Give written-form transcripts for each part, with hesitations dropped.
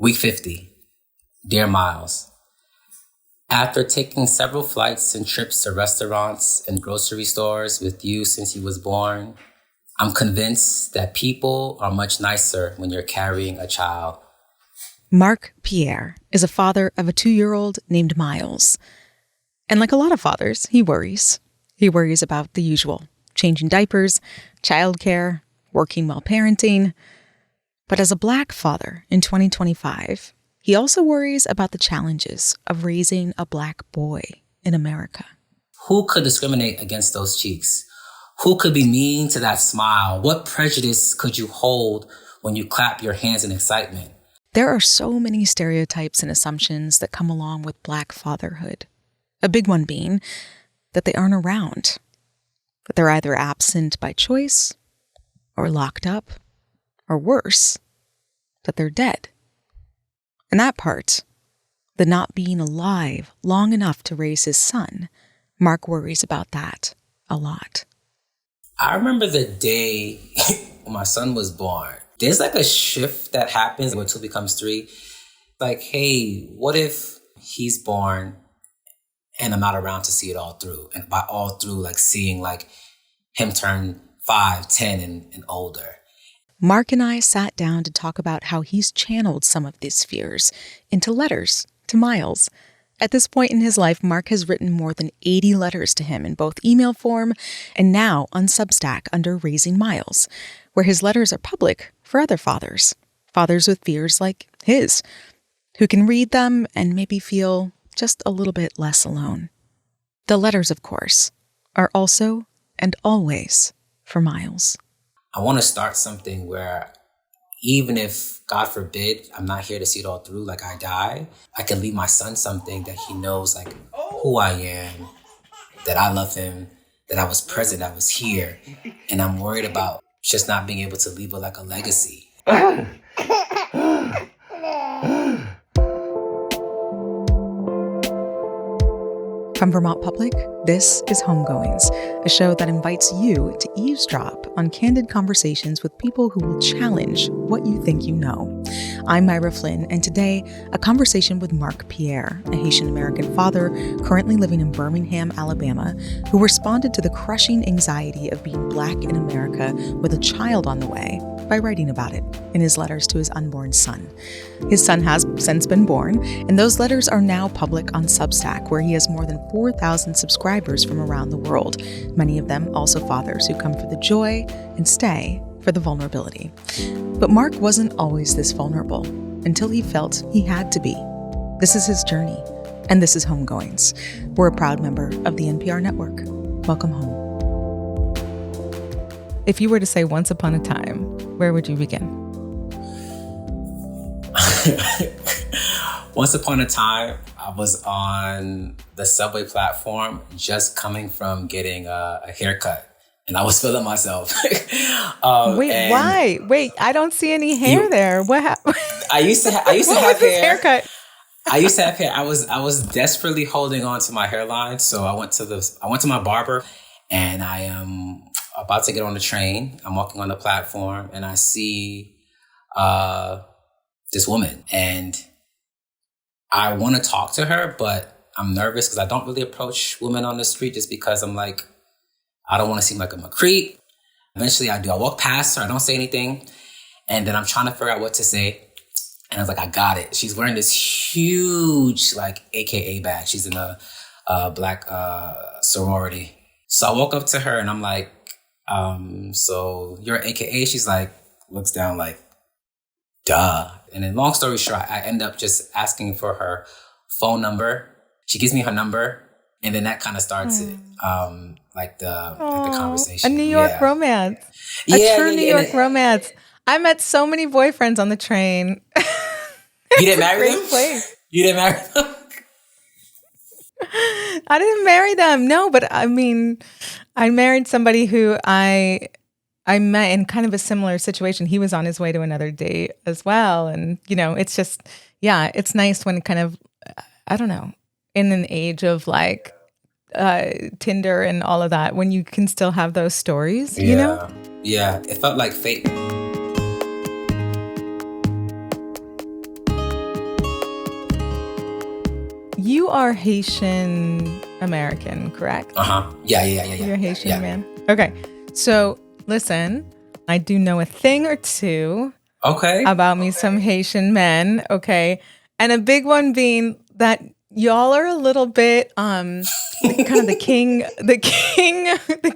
Week 50. Dear Miles, after taking several flights and trips to restaurants and grocery stores with you since you was born, I'm convinced that people are much nicer when you're carrying a child. Marc Pierre is a father of a 2-year-old named Miles. And like a lot of fathers, he worries. He worries about the usual: changing diapers, childcare, working while parenting. But as a Black father in 2025, he also worries about the challenges of raising a Black boy in America. Who could discriminate against those cheeks? Who could be mean to that smile? What prejudice could you hold when you clap your hands in excitement? There are so many stereotypes and assumptions that come along with Black fatherhood. A big one being that they aren't around, that they're either absent by choice or locked up, or worse, that they're dead. And that part, the not being alive long enough to raise his son, Marc worries about that a lot. I remember the day when my son was born. There's like a shift that happens when 2 becomes 3. Like, hey, what if he's born and I'm not around to see it all through? And by all through, like seeing like him turn 5, 10 and older. Marc and I sat down to talk about how he's channeled some of these fears into letters to Miles. At this point in his life, Marc has written more than 80 letters to him in both email form and now on Substack under Raising Miles, where his letters are public for other fathers with fears like his, who can read them and maybe feel just a little bit less alone. The letters, of course, are also and always for Miles. I want to start something where even if, God forbid, I'm not here to see it all through, like I die, I can leave my son something that he knows, like who I am, that I love him, that I was present, I was here. And I'm worried about just not being able to leave it like a legacy. From Vermont Public, this is Homegoings, a show that invites you to eavesdrop on candid conversations with people who will challenge what you think you know. I'm Myra Flynn, and today, a conversation with Marc Pierre, a Haitian-American father currently living in Birmingham, Alabama, who responded to the crushing anxiety of being Black in America with a child on the way by writing about it in his letters to his unborn son. His son has since been born, and those letters are now public on Substack, where he has more than 4,000 subscribers from around the world, many of them also fathers who come for the joy and stay for the vulnerability. But Marc wasn't always this vulnerable until he felt he had to be. This is his journey, and this is Homegoings. We're a proud member of the NPR network. Welcome home. If you were to say once upon a time, where would you begin? Once upon a time, I was on the subway platform just coming from getting a haircut. And I was feeling myself. Wait, why? Wait, I don't see any hair there. What happened? I used to have hair. Haircut? I used to have hair. I was desperately holding on to my hairline. So I went to my barber, and I am about to get on the train. I'm walking on the platform, and I see this woman, and I want to talk to her, but I'm nervous because I don't really approach women on the street just because I'm like, I don't want to seem like I'm a creep. Eventually I do. I walk past her. I don't say anything. And then I'm trying to figure out what to say. And I was like, I got it. She's wearing this huge, like, AKA badge. She's in a Black sorority. So I walk up to her and I'm like, so you're an AKA? She's like, looks down like, duh. And then long story short, I end up just asking for her phone number. She gives me her number. And then that kind of starts it, like the conversation. A New York romance. A true New York romance. I met so many boyfriends on the train. You didn't marry them? Place. You didn't marry them? I didn't marry them. No, but I mean, I married somebody who I met in kind of a similar situation. He was on his way to another date as well. And, you know, it's just, yeah, it's nice when kind of, I don't know, in an age of like Tinder and all of that, when you can still have those stories, you know? Yeah, it felt like fate. You are Haitian American, correct? Yeah. You're a Haitian man. Okay. So listen, I do know a thing or two about me some Haitian men. Okay. And a big one being that y'all are a little bit kind of the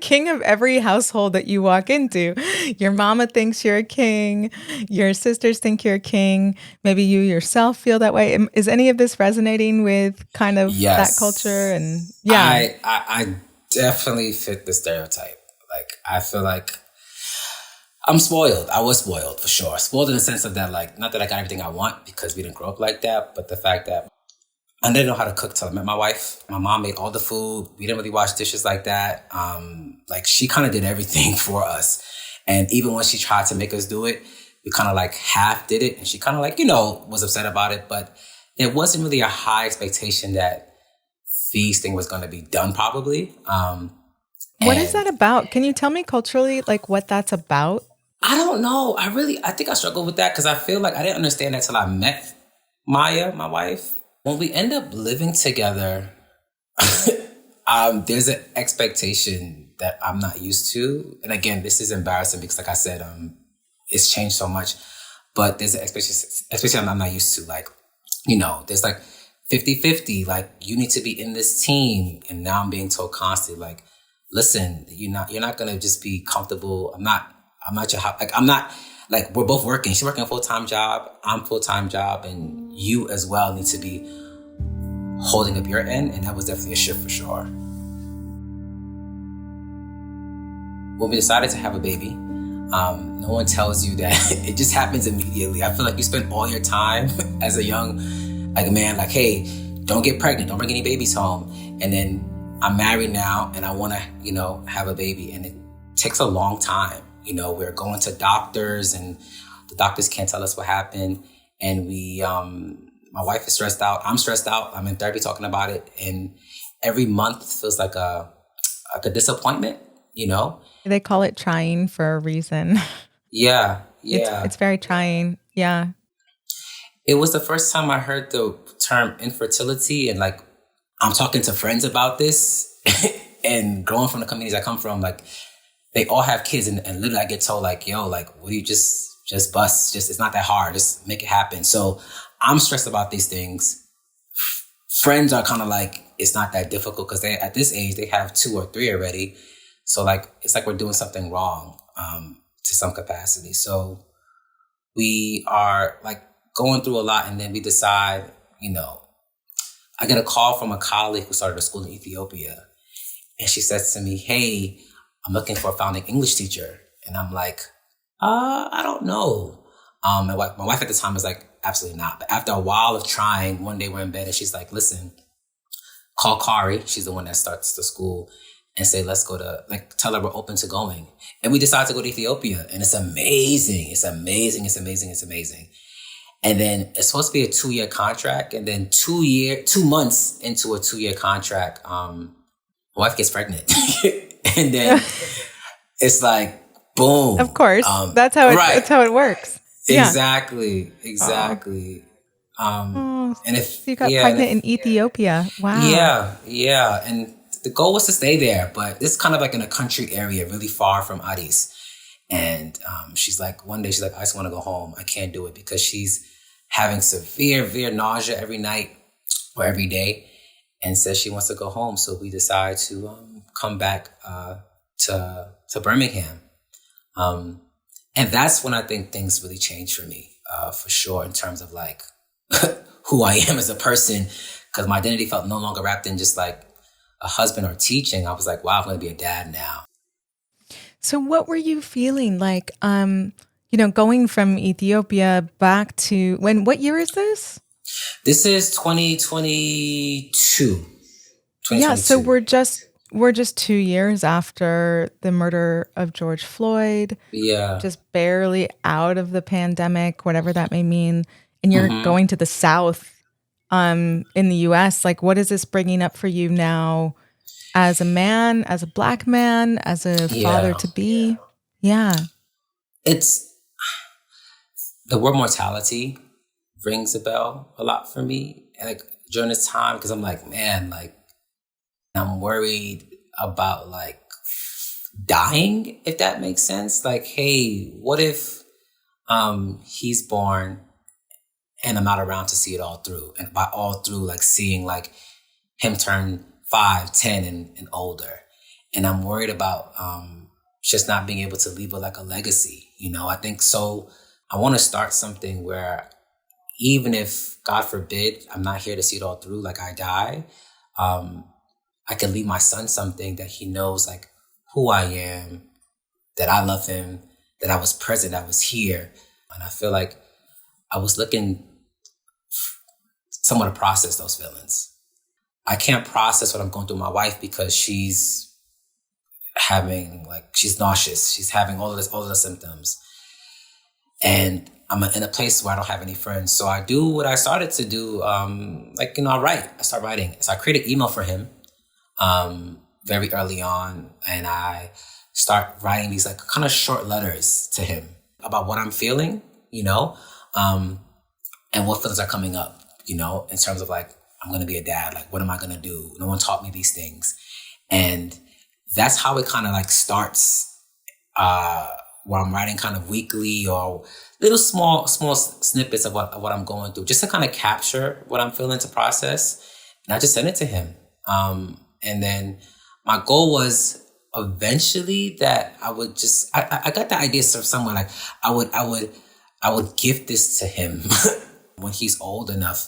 king of every household that you walk into. Your mama thinks you're a king, your sisters think you're a king, maybe you yourself feel that way. Is any of this resonating with kind of that culture? And I definitely fit the stereotype. Like, I feel like I'm spoiled. I was spoiled for sure. Spoiled in the sense of that, like, not that I got everything I want because we didn't grow up like that, but the fact that I didn't know how to cook till I met my wife. My mom made all the food. We didn't really wash dishes like that. Like, she kind of did everything for us. And even when she tried to make us do it, we kind of like half did it. And she kind of like, was upset about it. But it wasn't really a high expectation that feasting was going to be done probably. What is that about? Can you tell me culturally, like, what that's about? I don't know. I think I struggled with that because I feel like I didn't understand that till I met Maya, my wife. When we end up living together, there's an expectation that I'm not used to. And again, this is embarrassing because, like I said, it's changed so much. But there's an expectation I'm not used to. Like, there's like 50-50. Like, you need to be in this team. And now I'm being told constantly, like, listen, you're not gonna just be comfortable. I'm not your I'm not, like, we're both working. She's working a full-time job. I'm full-time job. And you as well need to be holding up your end. And that was definitely a shift for sure. When we decided to have a baby, no one tells you that it just happens immediately. I feel like you spend all your time as a young, like, man, like, hey, don't get pregnant. Don't bring any babies home. And then I'm married now and I want to, have a baby. And it takes a long time. We're going to doctors and the doctors can't tell us what happened. And my wife is stressed out. I'm stressed out. I'm in therapy talking about it. And every month feels like a disappointment, They call it trying for a reason. Yeah. It's very trying. Yeah. It was the first time I heard the term infertility, and like, I'm talking to friends about this and growing from the communities I come from, like, they all have kids and literally I get told, like, yo, like, what do you just bust? It's not that hard. Just make it happen. So I'm stressed about these things. Friends are kind of like, it's not that difficult because they, at this age, they have 2 or 3 already. So like, it's like we're doing something wrong to some capacity. So we are like going through a lot, and then we decide, I get a call from a colleague who started a school in Ethiopia. And she says to me, hey, I'm looking for a founding English teacher. And I'm like, I don't know. My wife at the time was like, absolutely not. But after a while of trying, one day we're in bed and she's like, listen, call Kari. She's the one that starts the school, and say, let's go to, like, tell her we're open to going. And we decided to go to Ethiopia. And it's amazing. It's amazing. It's amazing. It's amazing. And then it's supposed to be a 2-year contract. And then 2 months into a 2-year contract, my wife gets pregnant. And then it's like, boom. Of course. That's how it works. Exactly. And if you got pregnant in Ethiopia. Wow. Yeah. And the goal was to stay there, but this is kind of like in a country area, really far from Addis. And she's like, one day she's like, I just want to go home. I can't do it because she's having severe nausea every night or every day, and says she wants to go home. So we decide to come back to Birmingham. And that's when I think things really changed for me, for sure, in terms of like who I am as a person, because my identity felt no longer wrapped in just like a husband or teaching. I was like, wow, I'm going to be a dad now. So what were you feeling like, going from Ethiopia back to what year is this? This is 2022. Yeah. So we're just 2 years after the murder of George Floyd. Yeah. Just barely out of the pandemic, whatever that may mean. And you're going to the South, in the US. Like, what is this bringing up for you now as a man, as a Black man, as a father to be? Yeah. It's the word mortality rings a bell a lot for me. And like during this time because I'm like, man, like I'm worried about like dying, if that makes sense. Like, hey, what if he's born and I'm not around to see it all through? And by all through, like seeing like him turn 5, 10 and older. And I'm worried about just not being able to leave like a legacy. You know, I think so. I want to start something where even if, God forbid, I'm not here to see it all through, like I die, I can leave my son something that he knows, like who I am, that I love him, that I was present, I was here. And I feel like I was looking someone to process those feelings. I can't process what I'm going through with my wife because she's nauseous. She's having all of the symptoms. And I'm in a place where I don't have any friends. So I do what I started to do. I write. I start writing. So I create an email for him very early on. And I start writing these like kind of short letters to him about what I'm feeling, you know, and what feelings are coming up, you know, in terms of like, I'm going to be a dad. Like, what am I going to do? No one taught me these things. And that's how it kind of like starts, where I'm writing kind of weekly or little small snippets of what I'm going through, just to kind of capture what I'm feeling, to process. And I just send it to him. And then my goal was eventually that I would just, I got the idea from someone, like I would gift this to him when he's old enough,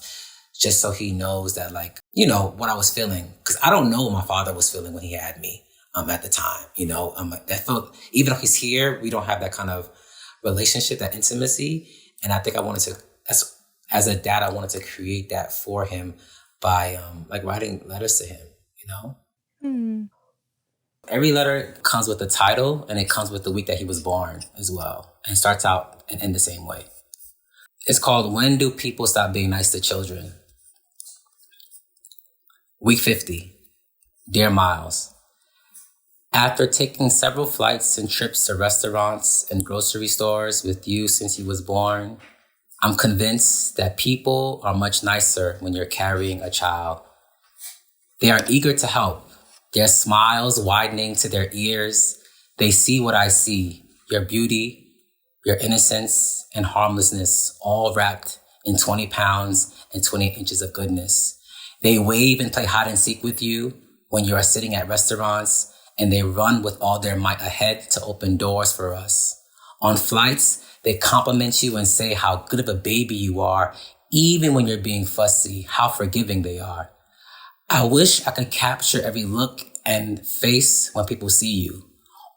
just so he knows that, like, you know, what I was feeling. Because I don't know what my father was feeling when he had me at the time, you know. That felt, even though he's here, we don't have that kind of relationship, that intimacy. And I think I wanted to, as a dad, I wanted to create that for him by like writing letters to him, you know. Every letter comes with a title, and it comes with the week that he was born as well, and starts out and ends the same way. It's called When Do People Stop Being Nice to Children? Week 50. Dear Miles, after taking several flights and trips to restaurants and grocery stores with you since he was born, I'm convinced that people are much nicer when you're carrying a child. They are eager to help, their smiles widening to their ears. They see what I see, your beauty, your innocence and harmlessness, all wrapped in 20 pounds and 28 inches of goodness. They wave and play hide and seek with you when you are sitting at restaurants, and they run with all their might ahead to open doors for us. On flights, they compliment you and say how good of a baby you are, even when you're being fussy, how forgiving they are. I wish I could capture every look and face when people see you.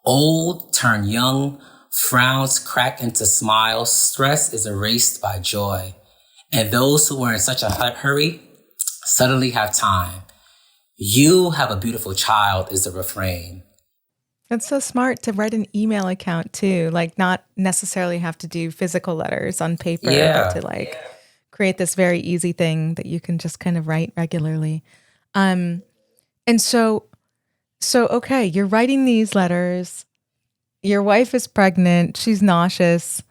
Old turn young, frowns crack into smiles, stress is erased by joy. And those who were in such a hurry suddenly have time. You have a beautiful child is the refrain. That's so smart to write an email account too, like not necessarily have to do physical letters on paper, but to like create this very easy thing that you can just kind of write regularly. And so okay, you're writing these letters. Your wife is pregnant. She's nauseous.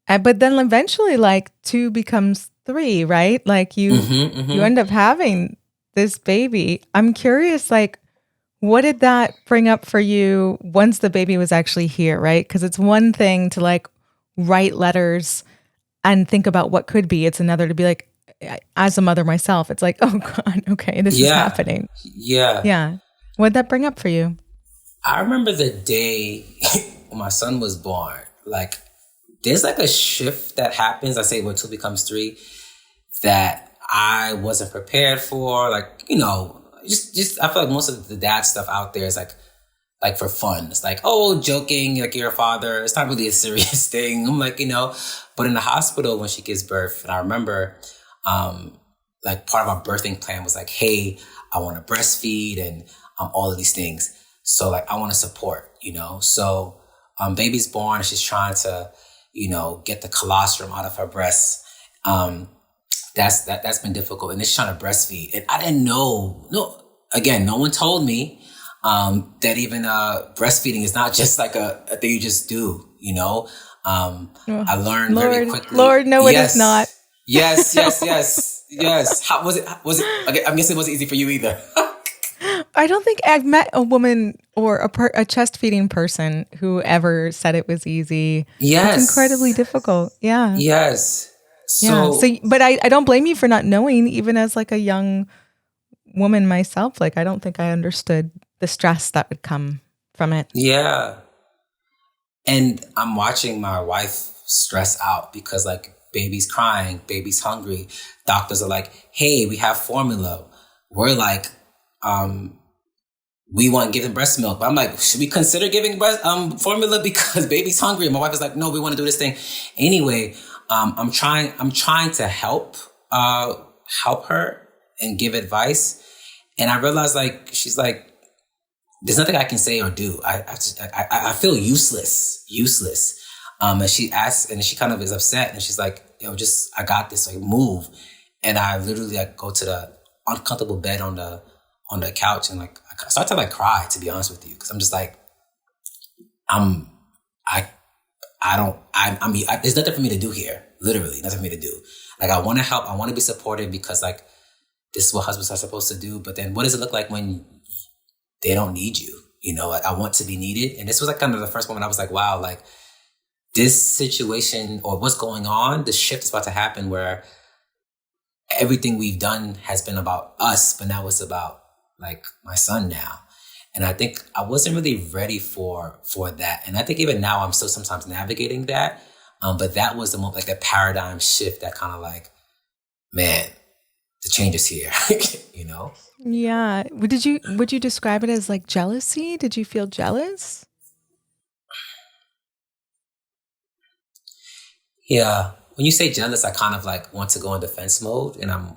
But then eventually like 2 becomes 3, right? Like you end up having this baby. I'm curious, like, what did that bring up for you once the baby was actually here, right? Because it's one thing to like write letters and think about what could be. It's another to be like, as a mother myself, it's like, oh God, okay, this is happening. Yeah. What'd that bring up for you? I remember the day when my son was born. Like, there's like a shift that happens, I say when 2 becomes 3, that I wasn't prepared for. Like, you know, just I feel like most of the dad stuff out there is like for fun. It's like, oh, joking, like you're a father. It's not really a serious thing. I'm like, you know, but in the hospital when she gives birth, and I remember like part of our birthing plan was like, hey, I want to breastfeed and all of these things. So like, I want to support, you know. So baby's born, she's trying to, you know, get the colostrum out of her breasts. That's been difficult. And it's trying to breastfeed. And I didn't know, no one told me that even breastfeeding is not just like a thing you just do, you know. I learned very quickly. Lord, no, it is not. Yes. Yes. How was it? Okay, I'm guessing it wasn't easy for you either. I don't think I've met a woman or a chest feeding person who ever said it was easy. It's incredibly Yes. difficult. Yeah. Yes. Yeah. So, So but I don't blame you for not knowing, even as like a young woman myself. Like, I don't think I understood the stress that would come from it. yeah. And I'm watching my wife stress out because like baby's crying, baby's hungry. Doctors are like, hey, we have formula. We're like, we want to give them breast milk. But I'm like, should we consider giving breast formula because baby's hungry? And my wife is like, no, we want to do this thing. Anyway, I'm trying to help her and give advice. And I realized like, she's like, there's nothing I can say or do. I feel useless. And she asks, and she kind of is upset, and she's like, yo, I got this, like move. And I literally like go to the uncomfortable bed on the couch, and like I start to like cry, to be honest with you, because I'm just like, there's nothing for me to do here. Literally, nothing for me to do. Like I want to help, I want to be supportive because like this is what husbands are supposed to do. But then, what does it look like when they don't need you? You know, like I want to be needed. And this was like kind of the first moment I was like, wow, like this situation or what's going on, the shift is about to happen where everything we've done has been about us, but now it's about like my son now. And I think I wasn't really ready for that. And I think even now I'm still sometimes navigating that. But that was the moment, like that paradigm shift that kind of like, man, the change is here, you know? Yeah. Would you describe it as like jealousy? Did you feel jealous? Yeah. When you say jealous, I kind of like want to go in defense mode, and I'm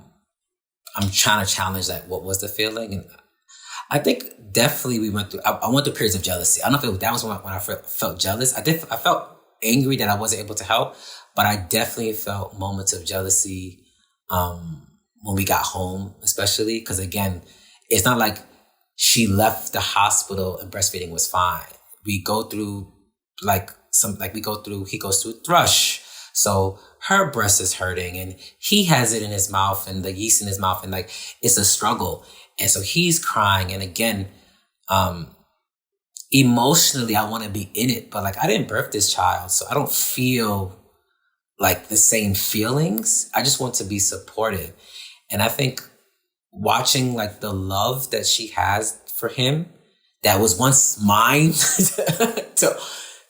trying to challenge like what was the feeling. And I think definitely we went through, I went through periods of jealousy. I don't know if that was when I felt jealous. I felt angry that I wasn't able to help, but I definitely felt moments of jealousy when we got home, especially because again, it's not like she left the hospital and breastfeeding was fine. We go through he goes through thrush. So her breast is hurting and he has it in his mouth and the yeast in his mouth, and like it's a struggle. And so he's crying. And again, emotionally, I want to be in it, but like I didn't birth this child, so I don't feel like the same feelings. I just want to be supportive. And I think watching like the love that she has for him, that was once mine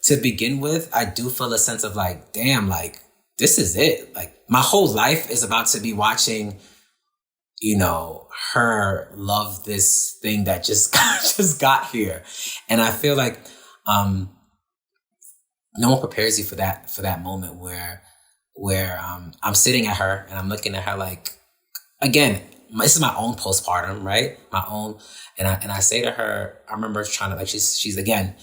to begin with, I do feel a sense of like, damn, like this is it. Like my whole life is about to be watching, you know, her love this thing that just got here. And I feel like no one prepares you for that moment where I'm sitting at her and I'm looking at her like, again, this is my own postpartum, right? My own, and I say to her, I remember trying to like, she's again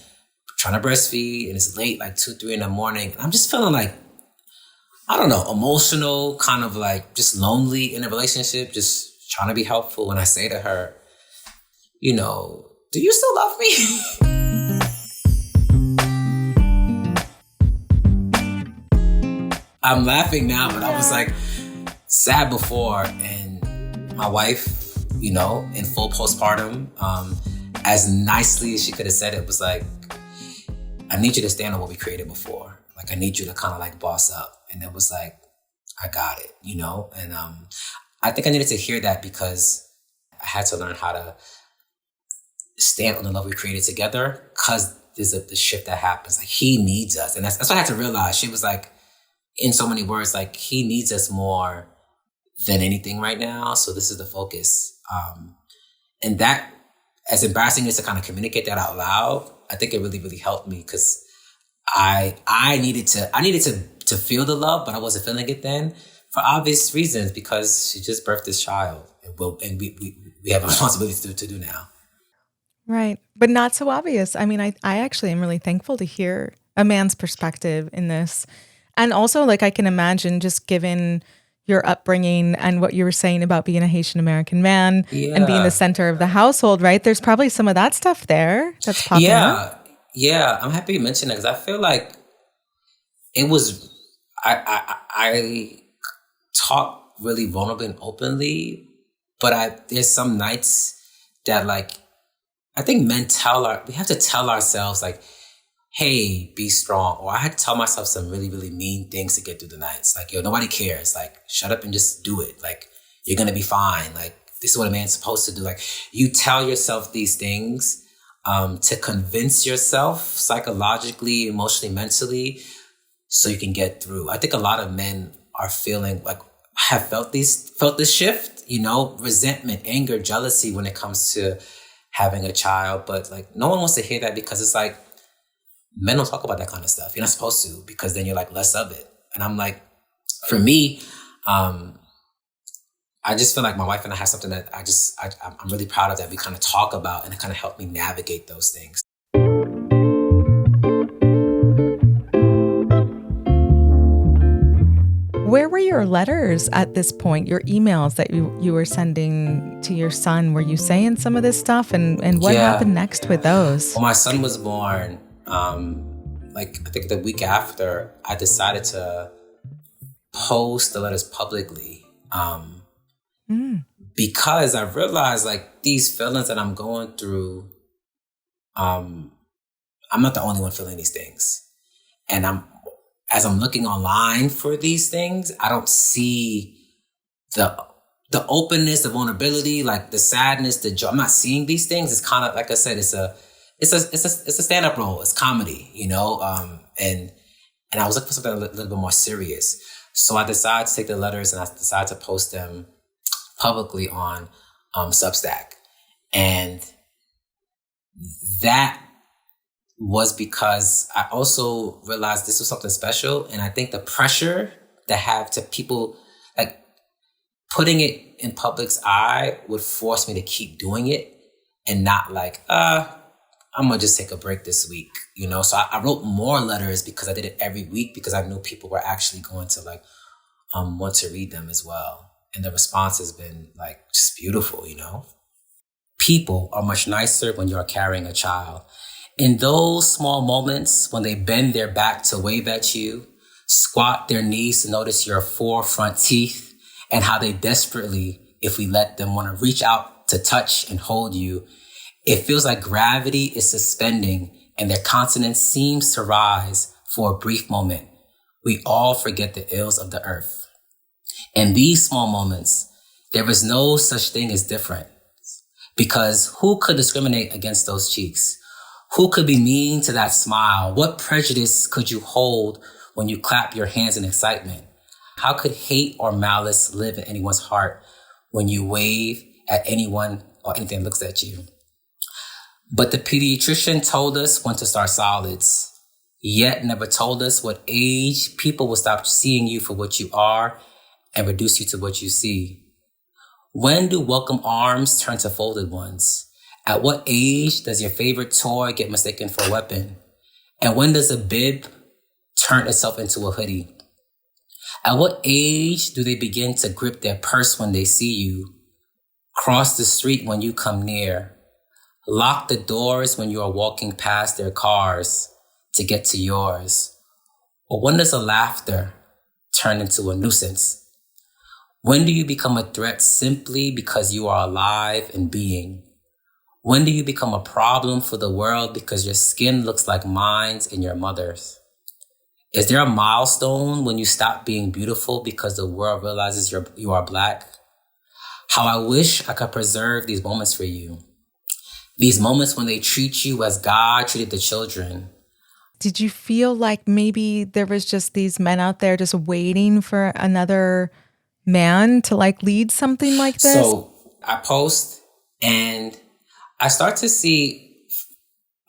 trying to breastfeed, and it's late, like 2-3 in the morning, and I'm just feeling like, I don't know, emotional, kind of like just lonely in a relationship, just trying to be helpful. And I say to her, you know, do you still love me? I'm laughing now, but I was like sad before. And my wife, you know, in full postpartum, as nicely as she could have said it, was like, I need you to stand on what we created before. Like, I need you to kind of like boss up. And it was like, I got it, you know? And I think I needed to hear that because I had to learn how to stand on the love we created together, because there's the shift that happens. Like, he needs us. And that's what I had to realize. She was like, in so many words, like, he needs us more than anything right now. So this is the focus. And that, as embarrassing as to kind of communicate that out loud, I think it really, really helped me, because I needed to feel the love, but I wasn't feeling it then for obvious reasons, because she just birthed this child, and we have a responsibility to do now. Right. But not so obvious. I mean, I actually am really thankful to hear a man's perspective in this. And also, like, I can imagine, just given your upbringing and what you were saying about being a Haitian American man and being the center of the household, right? There's probably some of that stuff there that's popping up. Yeah. I'm happy you mentioned that, because I feel like it was, I talk really vulnerably and openly, but there's some nights that like, I think men we have to tell ourselves like, hey, be strong. Or I had to tell myself some really, really mean things to get through the nights. Like, yo, nobody cares. Like, shut up and just do it. Like, you're going to be fine. Like, this is what a man's supposed to do. Like, you tell yourself these things to convince yourself psychologically, emotionally, mentally, so you can get through. I think a lot of men are feeling like, have felt this shift, you know, resentment, anger, jealousy when it comes to having a child. But like, no one wants to hear that because it's like, men don't talk about that kind of stuff. You're not supposed to, because then you're like less of it. And I'm like, for me, I just feel like my wife and I have something that I'm really proud of, that we kind of talk about, and it kind of helped me navigate those things. Where were your letters at this point, your emails that you were sending to your son? Were you saying some of this stuff, and what happened next with those? When my son was born, like I think the week after, I decided to post the letters publicly. Because I realized like these feelings that I'm going through, I'm not the only one feeling these things. And as I'm looking online for these things, I don't see the openness, the vulnerability, like the sadness, the joy. I'm not seeing these things. It's kind of, like I said, it's a stand-up role. It's comedy, you know? And I was looking for something a little bit more serious. So I decided to take the letters and I decided to post them publicly on Substack. And that was because I also realized this was something special. And I think the pressure to have to people, like putting it in public's eye would force me to keep doing it and not like, I'm going to just take a break this week, you know? So I wrote more letters because I did it every week, because I knew people were actually going to like want to read them as well. And the response has been like just beautiful, you know? People are much nicer when you're carrying a child. In those small moments, when they bend their back to wave at you, squat their knees to notice your 4 front teeth, and how they desperately, if we let them, want to reach out to touch and hold you, it feels like gravity is suspending and their countenance seems to rise for a brief moment. We all forget the ills of the earth. In these small moments, there is no such thing as different, because who could discriminate against those cheeks? Who could be mean to that smile? What prejudice could you hold when you clap your hands in excitement? How could hate or malice live in anyone's heart when you wave at anyone or anything that looks at you? But the pediatrician told us when to start solids, yet never told us what age people will stop seeing you for what you are and reduce you to what you see. When do welcome arms turn to folded ones? At what age does your favorite toy get mistaken for a weapon? And when does a bib turn itself into a hoodie? At what age do they begin to grip their purse when they see you? Cross the street when you come near? Lock the doors when you are walking past their cars to get to yours? Or when does a laughter turn into a nuisance? When do you become a threat simply because you are alive and being? When do you become a problem for the world because your skin looks like mine's and your mother's? Is there a milestone when you stop being beautiful because the world realizes you are Black? How I wish I could preserve these moments for you. These moments when they treat you as God treated the children. Did you feel like maybe there was just these men out there just waiting for another man to like lead something like this? So I post and I start to see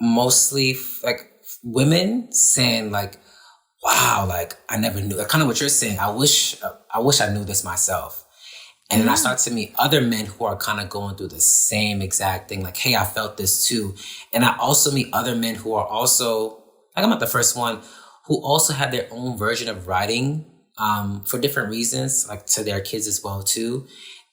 mostly like women saying like, wow, like I never knew, like, kind of what you're saying. I wish I knew this myself. And then I start to meet other men who are kind of going through the same exact thing. Like, hey, I felt this too. And I also meet other men who are also, like I'm not the first one, who also have their own version of writing for different reasons, like to their kids as well too.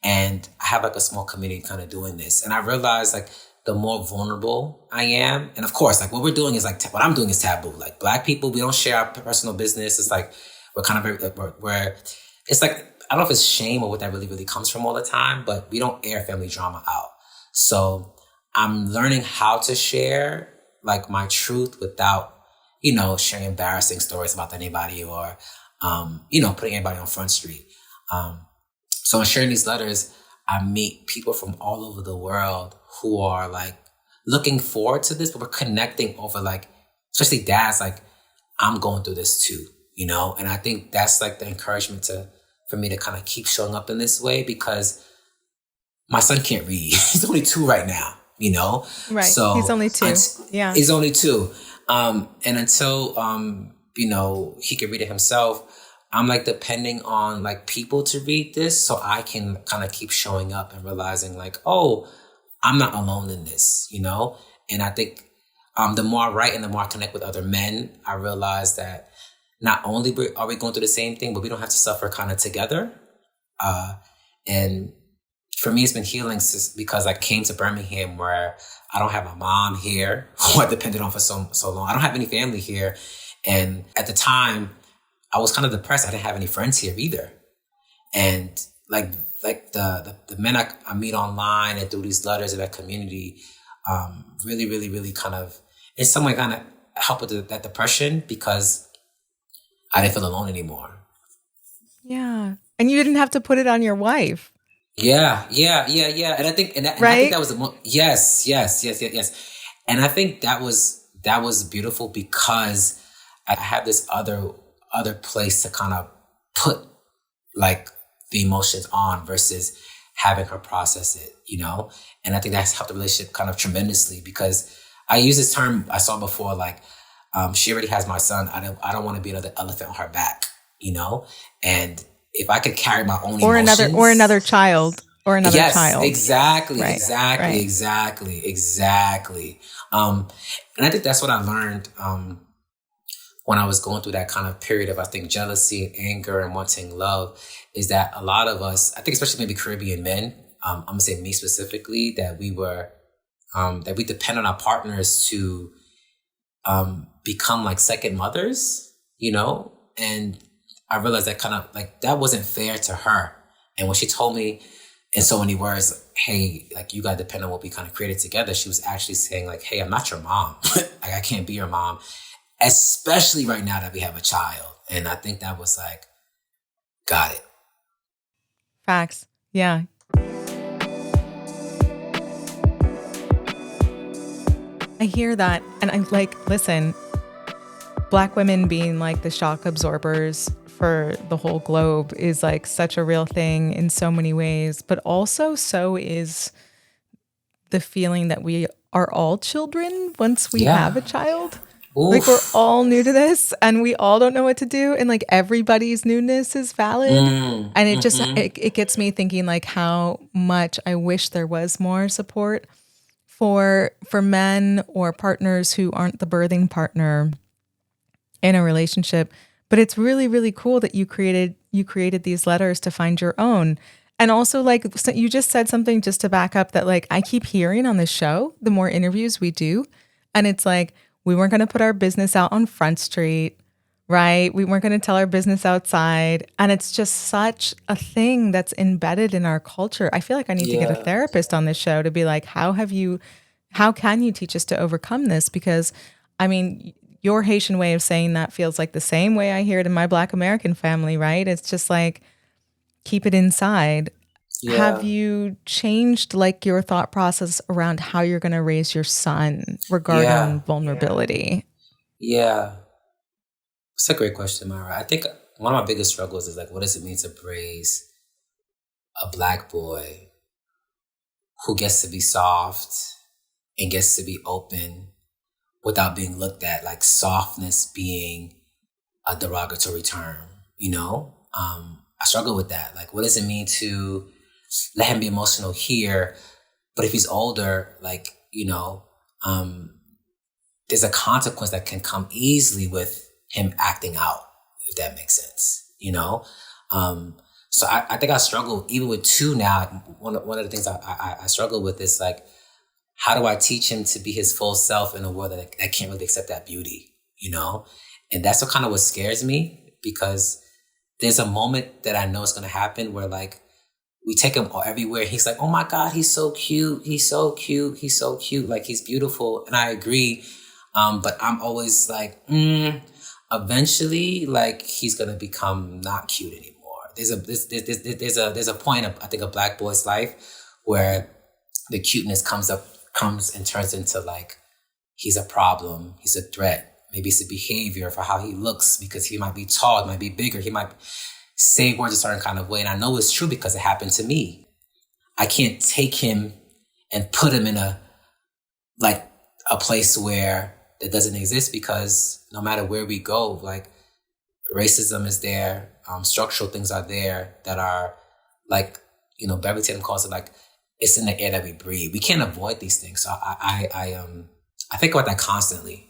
And I have like a small community kind of doing this. And I realized like the more vulnerable I am, and of course, like what we're doing is like, what I'm doing is taboo. Like Black people, we don't share our personal business. It's like, we're kind of, we're it's like, I don't know if it's shame or what that really, really comes from all the time, but we don't air family drama out. So I'm learning how to share like my truth without, sharing embarrassing stories about anybody or, putting anybody on Front Street. So in sharing these letters, I meet people from all over the world who are like looking forward to this, but we're connecting over like, especially dads, like I'm going through this too, and I think that's like the encouragement for me to kind of keep showing up in this way because my son can't read. He's only 2 right now, Right. So he's only 2. Yeah. He's only 2. And until, he can read it himself, I'm like depending on like people to read this so I can kind of keep showing up and realizing like, oh, I'm not alone in this, And I think the more I write and the more I connect with other men, I realize that not only are we going through the same thing, but we don't have to suffer kind of together. And for me, it's been healing because I came to Birmingham where I don't have my mom here, who I depended on for so long. I don't have any family here. And at the time, I was kind of depressed. I didn't have any friends here either. And like the men I meet online and through these letters in that community really, really, really kind of, in some way, kind of help with that depression because I didn't feel alone anymore. Yeah. And you didn't have to put it on your wife. Yeah. And I think, I think that was yes. And I think that was beautiful because I had this other place to kind of put like the emotions on versus having her process it, And I think that's helped the relationship kind of tremendously because I use this term I saw before, like, she already has my son. I don't want to be another elephant on her back, And if I could carry my own emotions, another child. Child. Exactly, right. Exactly. And I think that's what I learned when I was going through that kind of period of, I think, jealousy and anger and wanting love, is that a lot of us, I think especially maybe Caribbean men, I'm going to say me specifically, that we depend on our partners to become like second mothers, and I realized that kind of like, that wasn't fair to her. And when she told me in so many words, hey, like you got to depend on what we kind of created together, she was actually saying like, hey, I'm not your mom. Like I can't be your mom, especially right now that we have a child. And I think that was like, got it. Facts. Yeah. I hear that. And I'm like, listen, Black women being like the shock absorbers for the whole globe is like such a real thing in so many ways, but also so is the feeling that we are all children once we have a child. Oof. Like we're all new to this and we all don't know what to do. And like everybody's newness is valid. And it just, it gets me thinking like how much I wish there was more support for men or partners who aren't the birthing partner in a relationship. But it's really, really cool that you created these letters to find your own. And also like, so you just said something just to back up that like, I keep hearing on this show, the more interviews we do. And it's like, we weren't going to put our business out on Front Street, right? We weren't going to tell our business outside. And it's just such a thing that's embedded in our culture. I feel like I need to get a therapist on this show to be like, how can you teach us to overcome this? Because I mean, your Haitian way of saying that feels like the same way I hear it in my Black American family, right? It's just like, keep it inside. Yeah. Have you changed like your thought process around how you're going to raise your son regarding vulnerability? Yeah. It's a great question, Myra. I think one of my biggest struggles is like, what does it mean to raise a Black boy who gets to be soft and gets to be open without being looked at like softness being a derogatory term, I struggle with that. Like, what does it mean to let him be emotional here, but if he's older, like, there's a consequence that can come easily with him acting out, if that makes sense, So I think I struggle even with 2 now. One of the things I struggle with is like, how do I teach him to be his full self in a world that can't really accept that beauty, And that's what scares me, because there's a moment that I know is going to happen where like we take him everywhere. He's like, oh my God, he's so cute. He's so cute. He's so cute. Like, he's beautiful. And I agree. But I'm always like, eventually, like, he's going to become not cute anymore. There's a point of, I think, a Black boy's life where the cuteness comes and turns into like, he's a problem. He's a threat. Maybe it's a behavior for how he looks, because he might be tall, he might be bigger, he might say words a certain kind of way. And I know it's true because it happened to me. I can't take him and put him in a place where that doesn't exist, because no matter where we go, like, racism is there, structural things are there that are like, Beverly Tatum calls it like, it's in the air that we breathe. We can't avoid these things. So I think about that constantly.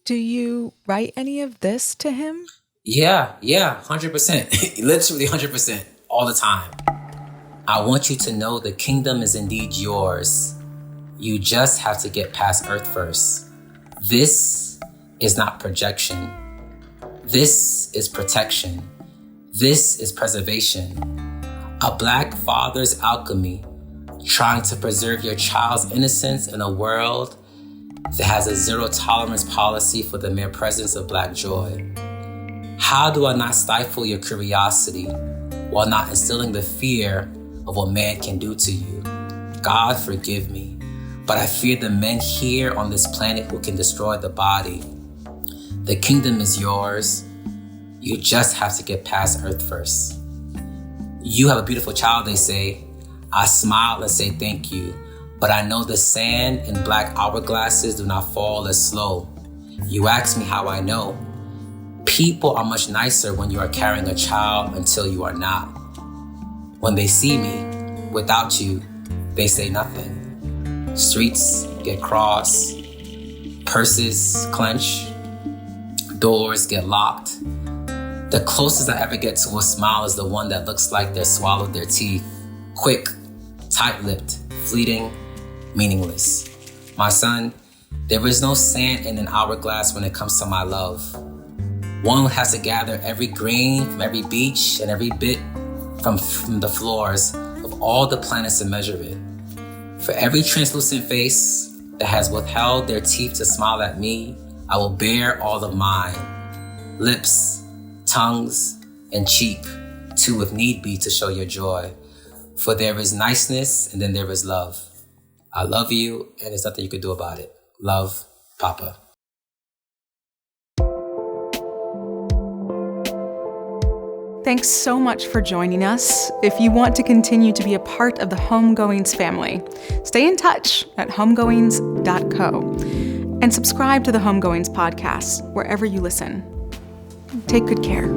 Do you write any of this to him? Yeah, 100%. Literally 100%, all the time. I want you to know the kingdom is indeed yours. You just have to get past earth first. This is not projection. This is protection. This is preservation. A Black father's alchemy, trying to preserve your child's innocence in a world that has a zero tolerance policy for the mere presence of Black joy. How do I not stifle your curiosity while not instilling the fear of what man can do to you? God forgive me, but I fear the men here on this planet who can destroy the body. The kingdom is yours. You just have to get past earth first. You have a beautiful child, they say. I smile and say thank you. But I know the sand in Black hourglasses do not fall as slow. You ask me how I know. People are much nicer when you are carrying a child until you are not. When they see me, without you, they say nothing. Streets get crossed, purses clench, doors get locked. The closest I ever get to a smile is the one that looks like they swallowed their teeth. Quick, tight-lipped, fleeting, meaningless. My son, there is no sand in an hourglass when it comes to my love. One has to gather every grain from every beach and every bit from the floors of all the planets to measure it. For every translucent face that has withheld their teeth to smile at me, I will bear all of mine. Lips, tongues, and cheek, too, if need be, to show your joy. For there is niceness and then there is love. I love you, and there's nothing you can do about it. Love, Papa. Thanks so much for joining us. If you want to continue to be a part of the Homegoings family, stay in touch at homegoings.co and subscribe to the Homegoings podcast wherever you listen. Take good care.